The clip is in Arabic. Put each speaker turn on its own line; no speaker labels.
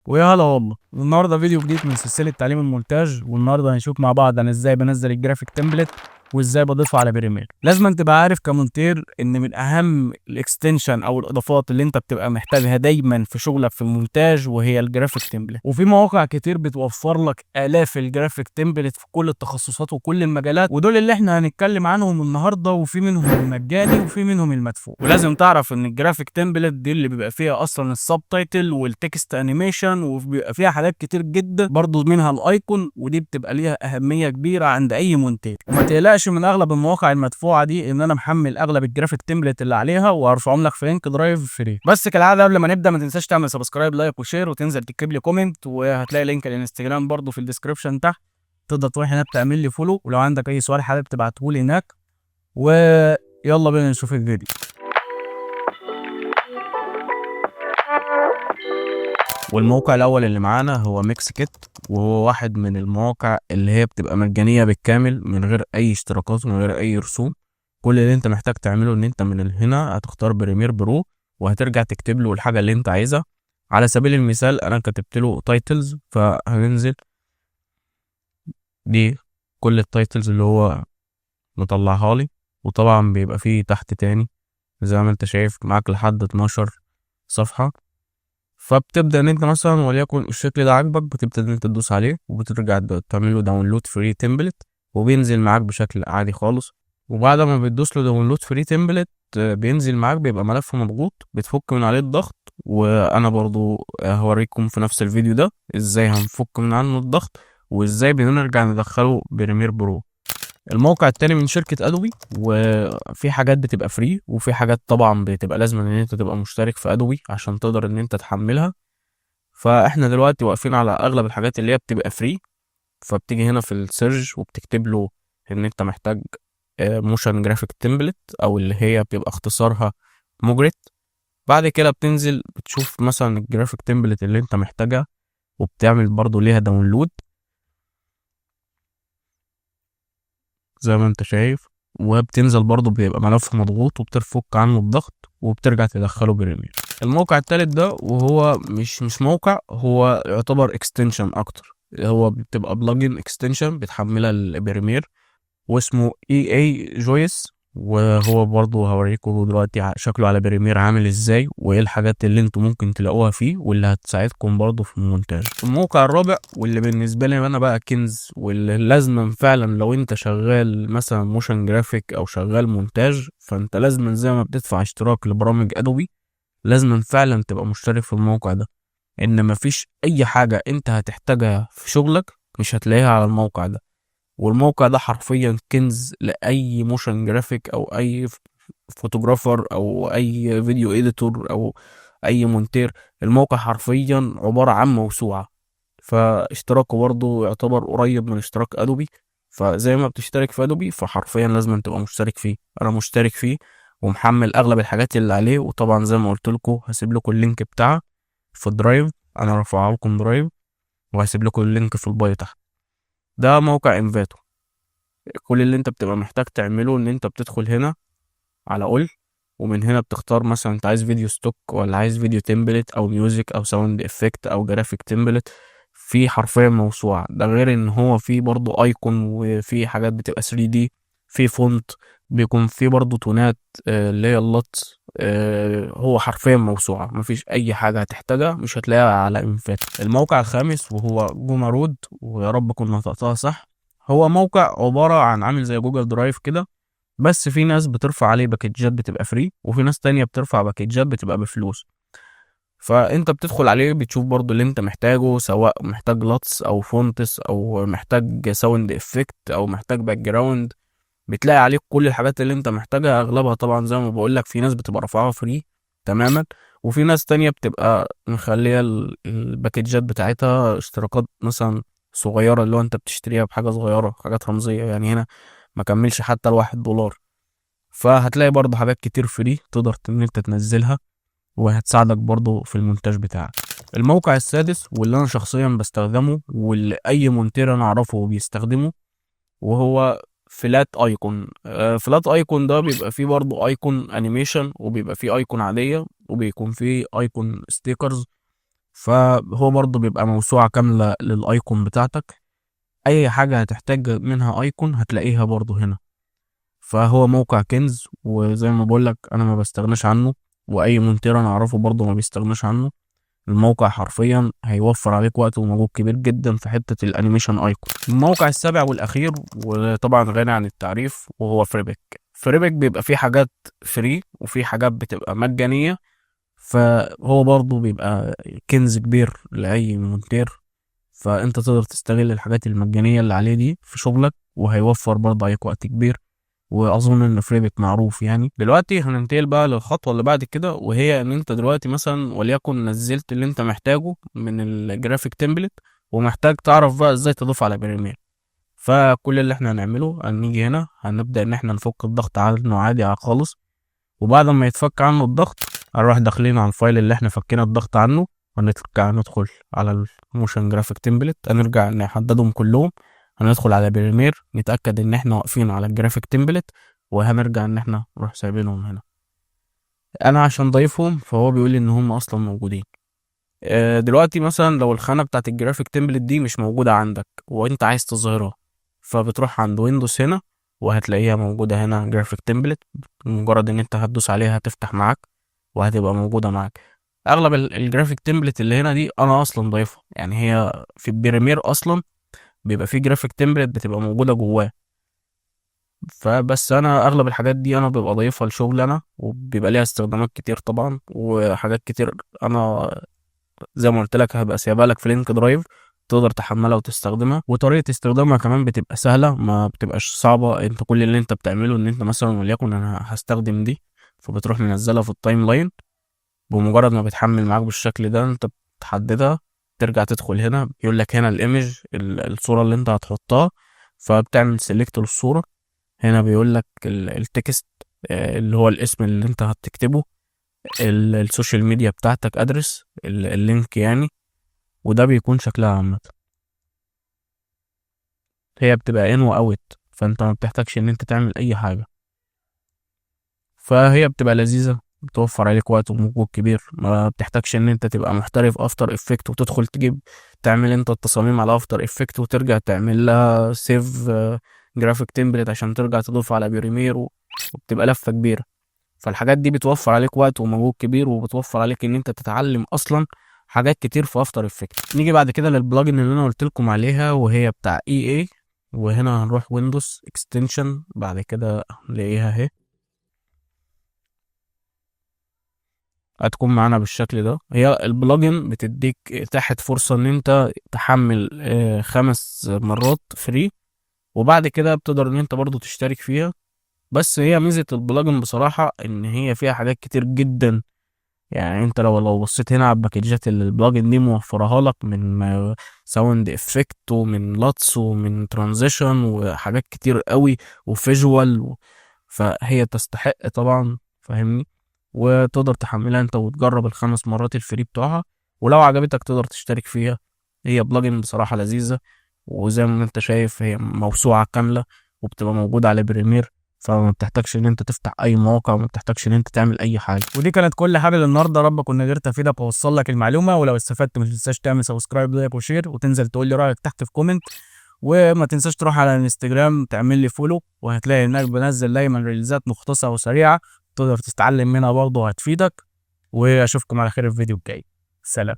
ويا هلا والله. النهارده فيديو جديد من سلسله تعليم المونتاج، والنهارده هنشوف مع بعض انا ازاي بنزل الجرافيك تمبلت وازاي بضيفها على بريمير. لازم انت تبقى عارف كمونتير ان من اهم الاكستنشن او الاضافات اللي انت بتبقى محتاجها دايما في شغلك في المونتاج وهي الجرافيك تمبلت. وفي مواقع كتير بتوفر لك الاف الجرافيك تمبلت في كل التخصصات وكل المجالات، ودول اللي احنا هنتكلم عنهم النهارده. وفي منهم المجاني وفي منهم المدفوع. ولازم تعرف ان الجرافيك تمبلت دي اللي بيبقى فيها اصلا السب تايتل والتكست انيميشن، وبيبقى فيها حاجات كتير جدا برضو منها الايكون، ودي بتبقى ليها اهميه كبيره عند اي مونتير. وما تقلقش من اغلب المواقع المدفوعه دي، ان انا محمل اغلب الجرافيك تمبلت اللي عليها وهرفعهم لك في لينك درايف فري. بس كالعاده قبل ما نبدا ما تنساش تعمل سبسكرايب لايك وشير، وتنزل تكتب لي كومنت، وهتلاقي لينك الانستجرام برضو في الديسكربشن تحت. تقدر تروح هناك تعمل لي فولو، ولو عندك اي سؤال حابب تبعته لي هناك. ويلا بينا نشوف الفيديو. والموقع الاول اللي معانا هو ميكس كيت، وهو واحد من المواقع اللي هي بتبقى مجانيه بالكامل من غير اي اشتراكات ومن غير اي رسوم. كل اللي انت محتاج تعمله ان انت من هنا هتختار بريمير برو، وهترجع تكتب له الحاجه اللي انت عايزها. على سبيل المثال انا كتبت له تايتلز، فهننزل دي كل التايتلز اللي هو مطلعها لي. وطبعا بيبقى فيه تحت تاني زي ما انت شايف معاك لحد 12 صفحه. فبتبدأ ان انت مثلا وليكن الشكل ده عاجبك، بتبدأ ان انت تدوس عليه وبترجع تعمل له داونلود فري تمبلت، وبينزل معاك بشكل عادي خالص. وبعد ما بتدوس له داونلود فري تمبلت بينزل معاك، بيبقى ملف مضغوط بتفك من عليه الضغط. وانا برضو هوريكم في نفس الفيديو ده ازاي هنفك من عنه الضغط، وازاي بنرجع ندخله بريمير برو. الموقع التاني من شركة ادوبي، وفي حاجات بتبقى فري وفي حاجات طبعا بتبقى لازم ان انت تبقى مشترك في ادوبي عشان تقدر ان انت تحملها. فاحنا دلوقتي واقفين على اغلب الحاجات اللي هي بتبقى فري. فبتيجي هنا في السيرش وبتكتب له ان انت محتاج موشن جرافيك تمبلت، او اللي هي بيبقى اختصارها موجريت. بعد كده بتنزل بتشوف مثلا الجرافيك تمبلت اللي انت محتاجها، وبتعمل برضو ليها داونلود زي ما انت شايف. وبتنزل برضو بيبقى ملف مضغوط وبتفك عنه الضغط وبترجع تدخله بريمير. الموقع التالت ده وهو مش موقع، هو يعتبر اكستنشن اكتر. هو بتبقى بلجن اكستنشن بتحملها البريمير، واسمه اي اي جويس. وهو برضه هوريكم دلوقتي شكله على بريمير عامل ازاي، وايه الحاجات اللي انتم ممكن تلاقوها فيه واللي هتساعدكم برضه في المونتاج. الموقع الرابع واللي بالنسبه لي انا بقى كنز، واللي لازم فعلا لو انت شغال مثلا موشن جرافيك او شغال مونتاج، فانت لازم زي ما بتدفع اشتراك لبرامج ادوبي لازم فعلا تبقى مشترك في الموقع ده. ان مفيش اي حاجه انت هتحتاجها في شغلك مش هتلاقيها على الموقع ده. والموقع ده حرفيا كنز لأي موشن جرافيك أو أي فوتوغرافر أو أي فيديو إديتور أو أي مونتير. الموقع حرفيا عبارة عن موسوعة. فاشتراكه برضه يعتبر قريب من اشتراك أدوبي. فزي ما بتشترك في أدوبي فحرفيا لازم تبقى مشترك فيه. أنا مشترك فيه ومحمل أغلب الحاجات اللي عليه. وطبعا زي ما قلت لكم هسيب لكم اللينك بتاعه في الدرايف، أنا رافعه لكم درايف، وهسيب لكم اللينك في البايو تحت. ده موقع انفاتو. كل اللي انت بتبقى محتاج تعمله ان انت بتدخل هنا على قول، ومن هنا بتختار مثلا انت عايز فيديو ستوك ولا عايز فيديو تمبلت او ميوزك او ساوند افكت او جرافيك تمبلت. في حرفيا موسوعة. ده غير ان هو في برضو ايكون، وفي حاجات بتبقى 3D، في فونت، بيكون في برضو تونات اللي هي اللوت. هو حرفيا موسوعة، مفيش اي حاجة هتحتاجها مش هتلاقيها على انفات. الموقع الخامس وهو جومارود، ويا رب اكون نطقتها صح. هو موقع عبارة عن عامل زي جوجل درايف كده، بس في ناس بترفع عليه باكجات بتبقى فري، وفي ناس تانية بترفع باكجات بتبقى بفلوس. فانت بتدخل عليه بتشوف برضو اللي انت محتاجه، سواء محتاج لاتس او فونتس او محتاج ساوند افكت او محتاج باك جراوند. بتلاقي عليه كل الحاجات اللي انت محتاجها. اغلبها طبعا زي ما بقولك في ناس بتبقى رافعها فري تماما، وفي ناس تانية بتبقى مخلية الباكجات بتاعتها اشتراكات مثلا صغيرة، اللي هو انت بتشتريها بحاجة صغيرة، حاجات رمزية يعني هنا ما كملش حتى $1. فهتلاقي برضه حاجات كتير فري تقدر ان انت تنزلها، وهتساعدك برضه في المونتاج بتاعك. الموقع السادس واللي انا شخصيا بستخدمه واللي اي مونتير انا اعرفه بيستخدمه، وهو فلات ايكون. فلات ايكون ده بيبقى فيه برضه ايكون انيميشن، وبيبقى فيه ايكون عادية، وبيكون فيه ايكون ستيكرز. فهو برضو بيبقى موسوعة كاملة للايكون بتاعتك. اي حاجة هتحتاج منها ايكون هتلاقيها برضو هنا. فهو موقع كنز، وزي ما بقولك انا ما بستغناش عنه، واي مونتير انا اعرفه برضو ما بيستغناش عنه. الموقع حرفيا هيوفر عليك وقت ومجهود كبير جدا في حتة الانيميشن ايكون. الموقع السابع والاخير، وطبعا غني عن التعريف، وهو فريبك. فريبك بيبقى فيه حاجات فري وفي حاجات بتبقى مجانية. فهو برضه بيبقى كنز كبير لأي مونتير. فانت تقدر تستغل الحاجات المجانية اللي عليه دي في شغلك، وهيوفر برضه عليك وقت كبير. واظن ان فريبك معروف يعني. دلوقتي هننتقل بقى للخطوه اللي بعد كده، وهي ان انت دلوقتي مثلا وليكن نزلت اللي انت محتاجه من الجرافيك تمبلت، ومحتاج تعرف بقى ازاي تضيف على بريمير. فكل اللي احنا هنعمله هنيجي هنا، هنبدا ان احنا نفك الضغط عنه عادي خالص. وبعد ما يتفك عنه الضغط، هنروح داخلين على الفايل اللي احنا فكينا الضغط عنه، ونرجع ندخل على الموشن جرافيك تمبلت، هنرجع نحددهم كلهم. هندخل على بريمير نتأكد ان احنا واقفين على الجرافيك تمبلت، وهنرجع ان احنا نروح سايبينهم هنا. انا عشان ضايفهم فهو بيقول لي ان هم اصلا موجودين. دلوقتي مثلا لو الخانة بتاعت الجرافيك تمبلت دي مش موجودة عندك وانت عايز تظهرها، فبتروح عند ويندوز هنا، وهتلاقيها موجودة هنا جرافيك تمبلت. مجرد ان انت هتدوس عليها هتفتح معاك، وهتبقى موجودة معاك. اغلب الجرافيك تمبلت اللي هنا دي انا اصلا ضايفها، يعني هي في البريمير اصلا بيبقى في جرافيك تمبلت بتبقى موجودة جواه. فبس انا اغلب الحاجات دي انا ببقى ضايفها لشغل انا، وبيبقى ليها استخدامات كتير طبعا وحاجات كتير. انا زي ما قلت لك هبقى سايبها لك في لينك درايف، تقدر تحملها وتستخدمها. وطريقة استخدامها كمان بتبقى سهلة، ما بتبقاش صعبة. انت كل اللي انت بتعمله ان انت مثلا وليكن انا هستخدم دي، فبتروح منزلها في التايم لاين. بمجرد ما بتحمل معاك بالشكل ده انت بتحددها، ترجع تدخل هنا يقول لك هنا الايمج، الصورة اللي انت هتحطها. فبتعمل سيلكت للصورة. هنا بيقول لك التكست، اللي هو الاسم اللي انت هتكتبه، السوشيال ميديا بتاعتك، ادرس اللينك يعني. وده بيكون شكلها عامة. هي بتبقى ان واوت، فانت ما بتحتاجش ان انت تعمل اي حاجة. فهي بتبقى لذيذة، بتوفر عليك وقت ومجهود كبير. ما بتحتاجش ان انت تبقى محترف افتر افكت وتدخل تجيب تعمل انت التصاميم على افتر افكت، وترجع تعمل لها سيف جرافيك تمبلت عشان ترجع تضيف على بريمير وبتبقى لفة كبيرة. فالحاجات دي بتوفر عليك وقت ومجهود كبير، وبتوفر عليك ان انت تتعلم اصلا حاجات كتير في افتر افكت. نيجي بعد كده للبلجن اللي انا قلت لكم عليها، وهي بتاع اي. وهنا هنروح ويندوز اكستنشن، بعد كده نلاقيها اهي، هتكون معانا بالشكل ده. هي البلجن بتديك اتاحة فرصة ان انت تحمل 5 مرات فري، وبعد كده بتقدر ان انت برضو تشترك فيها. بس هي ميزة البلجن بصراحة ان هي فيها حاجات كتير جدا. يعني انت لو بصيت هنا على الباكجات اللي البلجن دي موفرها لك، من ساوند افكت ومن لاتس ومن ترانزيشن وحاجات كتير قوي وفيجوال، فهي تستحق طبعا، فاهمني. وتقدر تحملها انت وتجرب ال5 مرات الفري بتوعها، ولو عجبتك تقدر تشترك فيها. هي بلجن بصراحة لذيذة، وزي ما انت شايف هي موسوعة كاملة، وبتبقى موجودة على بريمير. فما بتحتاجش ان انت تفتح اي موقع، وما بتحتاجش ان انت تعمل اي حاجه. ودي كانت كل حاجه للنهارده، رب اكون قدرت افيدك واوصل لك المعلومه. ولو استفدت ما تنساش تعمل سبسكرايب لايك وشير، وتنزل تقول لي رايك تحت في كومنت. وما تنساش تروح على الانستجرام تعمل لي فولو، وهتلاقي هناك بنزل دايما ريلزات مختصره وسريعه تقدر تتعلم منها برضه وهتفيدك. واشوفكم على خير في الفيديو الجاي. سلام.